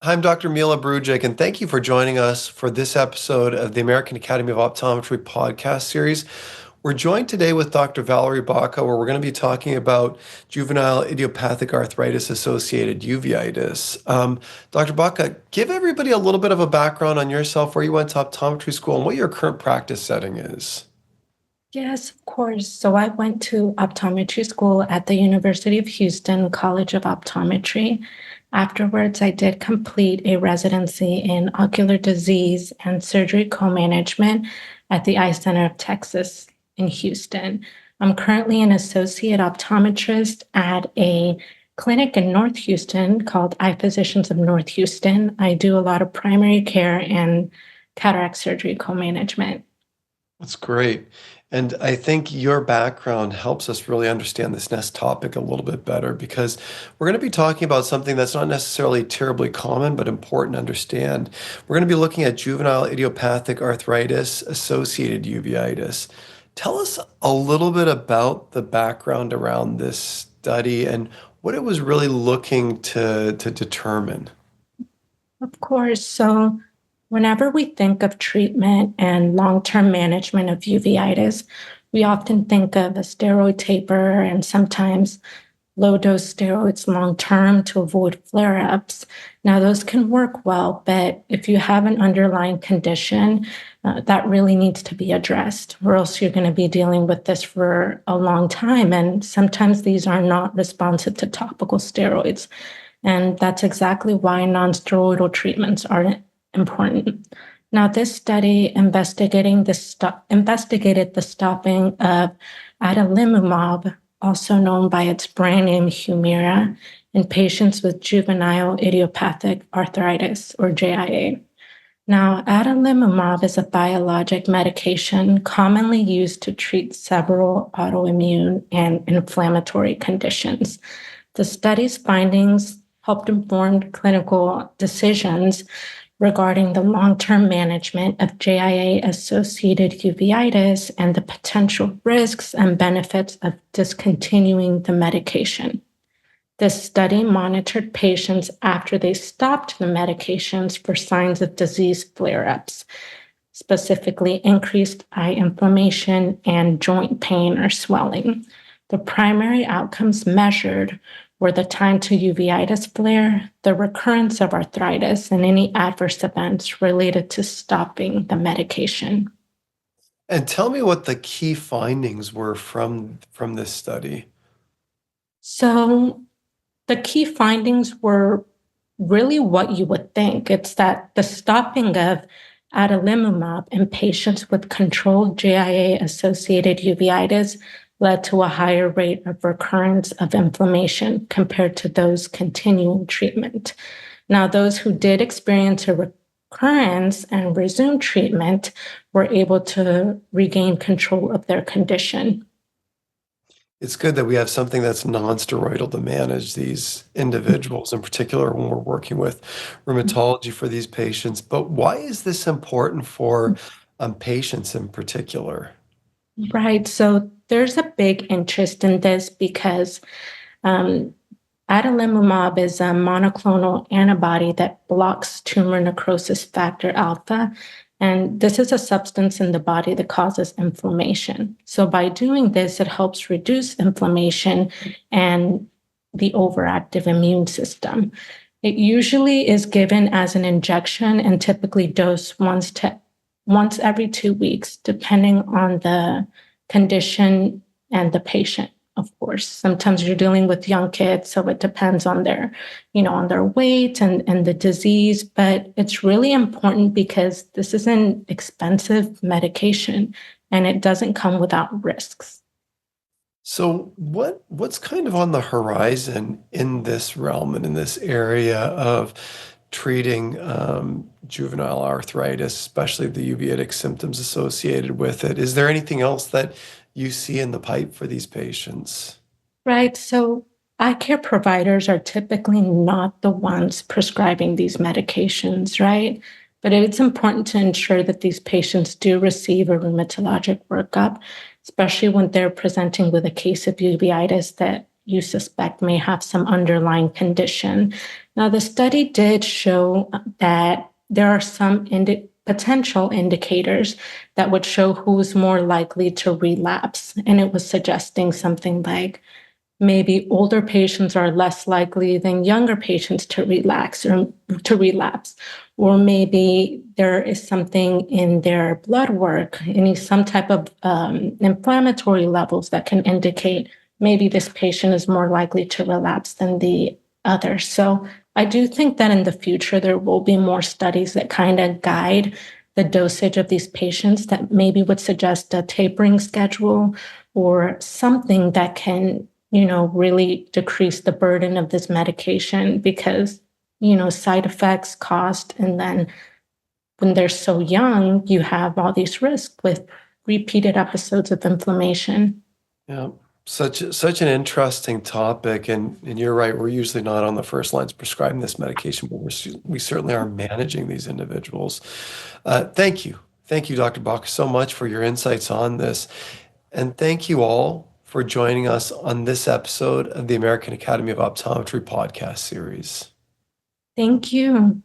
I'm Dr. Mila Brujic, and thank you for joining us for this episode of the American Academy of Optometry podcast series. We're joined today with Dr. Valerie Baca, where we're going to be talking about juvenile idiopathic arthritis-associated uveitis. Dr. Baca, give everybody a little bit of a background on yourself, where you went to optometry school, and what your current practice setting is. Yes, of course. So I went to optometry school at the University of Houston College of Optometry. Afterwards, I did complete a residency in ocular disease and surgery co-management at the Eye Center of Texas in Houston. I'm currently an associate optometrist at a clinic in North Houston called Eye Physicians of North Houston. I do a lot of primary care and cataract surgery co-management. That's great. And I think your background helps us really understand this next topic a little bit better because we're going to be talking about something that's not necessarily terribly common, but important to understand. We're going to be looking at juvenile idiopathic arthritis-associated uveitis. Tell us a little bit about the background around this study and what it was really looking to determine. Of course. So whenever we think of treatment and long-term management of uveitis, we often think of a steroid taper and sometimes low-dose steroids long-term to avoid flare-ups. Now, those can work well, but if you have an underlying condition, that really needs to be addressed, or else you're going to be dealing with this for a long time. And sometimes these are not responsive to topical steroids. And that's exactly why non-steroidal treatments are important. Now, this study investigated the stopping of adalimumab, also known by its brand name Humira, in patients with juvenile idiopathic arthritis, or JIA. Now, adalimumab is a biologic medication commonly used to treat several autoimmune and inflammatory conditions. The study's findings helped inform clinical decisions regarding the long-term management of JIA-associated uveitis and the potential risks and benefits of discontinuing the medication. This study monitored patients after they stopped the medications for signs of disease flare-ups, specifically increased eye inflammation and joint pain or swelling. The primary outcomes measured were the time to uveitis flare, the recurrence of arthritis, and any adverse events related to stopping the medication. And tell me what the key findings were from this study. So the key findings were really what you would think. It's that the stopping of adalimumab in patients with controlled JIA-associated uveitis led to a higher rate of recurrence of inflammation compared to those continuing treatment. Now, those who did experience a recurrence and resumed treatment were able to regain control of their condition. It's good that we have something that's non-steroidal to manage these individuals, in particular when we're working with rheumatology for these patients. But why is this important for patients in particular? Right. So there's a big interest in this because adalimumab is a monoclonal antibody that blocks tumor necrosis factor alpha. And this is a substance in the body that causes inflammation. So by doing this, it helps reduce inflammation and the overactive immune system. It usually is given as an injection and typically dosed once every 2 weeks, depending on the condition and the patient, of course. Sometimes you're dealing with young kids, so it depends on their, on their weight and the disease. But it's really important because this is an expensive medication and it doesn't come without risks. So what's kind of on the horizon in this realm and in this area of treating juvenile arthritis, especially the uveitic symptoms associated with it? Is there anything else that you see in the pipe for these patients? Right. So eye care providers are typically not the ones prescribing these medications, right? But it's important to ensure that these patients do receive a rheumatologic workup, especially when they're presenting with a case of uveitis that you suspect may have some underlying condition. Now, the study did show that there are some potential indicators that would show who's more likely to relapse. And it was suggesting something like maybe older patients are less likely than younger patients to relapse, or maybe there is something in their blood work, some type of inflammatory levels that can indicate maybe this patient is more likely to relapse than the other. So I do think that in the future there will be more studies that kind of guide the dosage of these patients that maybe would suggest a tapering schedule or something that can really decrease the burden of this medication because, side effects, cost, and then when they're so young, you have all these risks with repeated episodes of inflammation. Yeah, such an interesting topic, and you're right. We're usually not on the first lines prescribing this medication, but we certainly are managing these individuals. Thank you, Dr. Baca, so much for your insights on this, and thank you all for joining us on this episode of the American Academy of Optometry podcast series. Thank you.